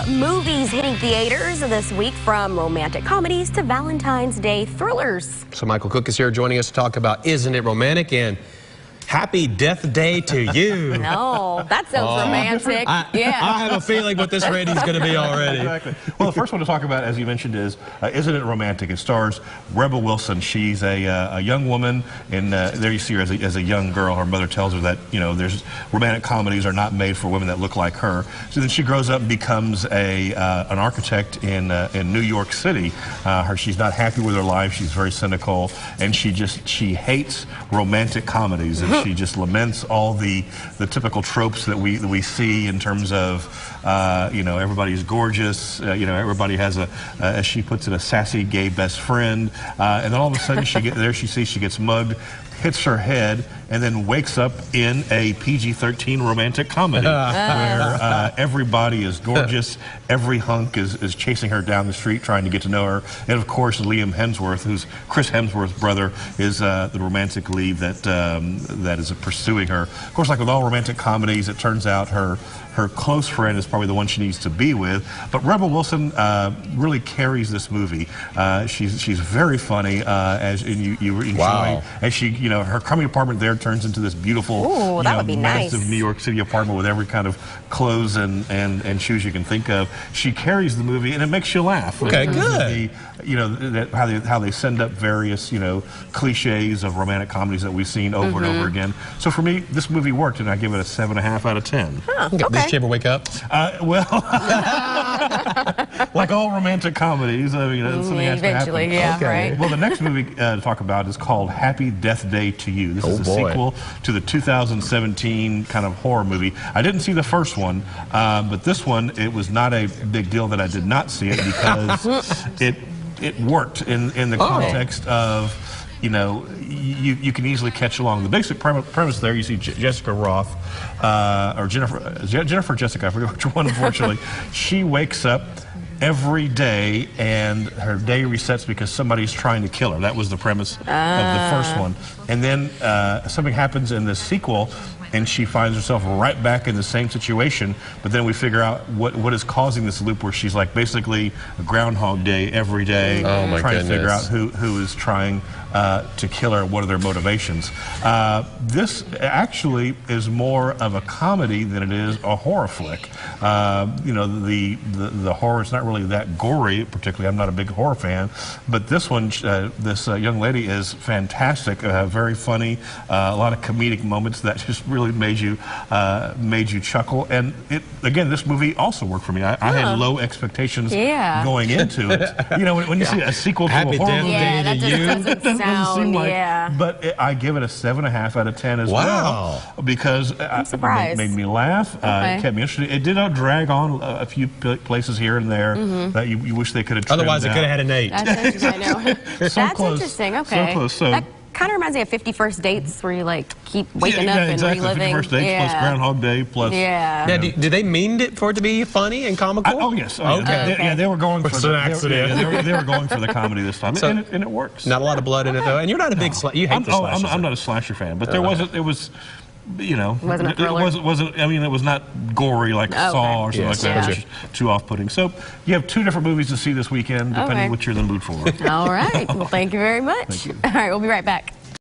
movies hitting theaters this week, from romantic comedies to Valentine's Day thrillers. So Michael Cook is here joining us to talk about Isn't It Romantic and Happy Death Day to You. No, that sounds romantic. I have a feeling what this rating's going to be already. Exactly. Well, the first one to talk about, as you mentioned, is Isn't It Romantic? It stars Rebel Wilson. She's a young woman, and there you see her as a young girl. Her mother tells her that, you know, there's romantic comedies are not made for women that look like her. So then she grows up and becomes an architect in New York City. She's not happy with her life. She's very cynical, and she hates romantic comedies. And she just laments all the typical tropes that we see in terms of, you know, everybody's gorgeous, you know, everybody has as she puts it, a sassy gay best friend, and then all of a sudden she gets mugged, hits her head, and then wakes up in a PG-13 romantic comedy where everybody is gorgeous, every hunk is chasing her down the street trying to get to know her, and of course Liam Hemsworth, who's Chris Hemsworth's brother, is the romantic lead that is pursuing her. Of course, like with all romantic comedies, it turns out her close friend is probably the one she needs to be with. But Rebel Wilson really carries this movie. She's very funny, as you enjoy. Wow. And she, you know, her crummy apartment there turns into this beautiful, massive New York City apartment with every kind of clothes and shoes you can think of. She carries the movie, and it makes you laugh. Okay, good. You know, how they send up various, you know, cliches of romantic comedies that we've seen over and over again. So for me, this movie worked, and I give it a 7.5 out of 10. Huh, okay. Did she ever wake up? Well, like all romantic comedies, I mean, something has to happen. Eventually, yeah, okay. right. Well, the next movie to talk about is called Happy Death Day to You. This is a sequel to the 2017 kind of horror movie. I didn't see the first one, but this one, it was not a big deal that I did not see it, because it worked in the context of, you know, you can easily catch along. The basic premise there, you see Jessica Roth, or Jessica, I forget which one, unfortunately. She wakes up every day and her day resets because somebody's trying to kill her. That was the premise of the first one. And then something happens in the sequel, and she finds herself right back in the same situation, but then we figure out what is causing this loop where she's like basically a Groundhog Day every day, trying to figure out who is trying to kill her, what are their motivations. This actually is more of a comedy than it is a horror flick. You know, the horror is not really that gory, particularly. I'm not a big horror fan, but this one, this young lady is fantastic, very funny, a lot of comedic moments that just really made you chuckle. And again, this movie also worked for me. I had low expectations going into it. You know, when you see a sequel to a horror movie, that just doesn't sound, but I give it a 7.5 out of 10 as well, because it made me laugh. It kept me interested. It did drag on a few places here and there that you wish they could have trimmed. Otherwise, it could have had an 8. That's I know. That's interesting. Okay. So close. So that kind of reminds me of 50 First Dates, where you like keep waking up and reliving. 50 First Dates plus Groundhog Day plus. Yeah. Do they mean it for it to be funny and comical? Oh yes. Okay. They were going for an accident. They were going for the comedy this time, and it works. Not a lot of blood in it though, and you're not a big you hate the slashers. I'm not a slasher fan, but there wasn't. It was. You know, wasn't a thriller? It wasn't. I mean, it was not gory like Saw or something like that. Which is too off-putting. So you have 2 different movies to see this weekend, depending on what you're in the mood for. All right. Well, thank you very much. Thank you. All right, we'll be right back.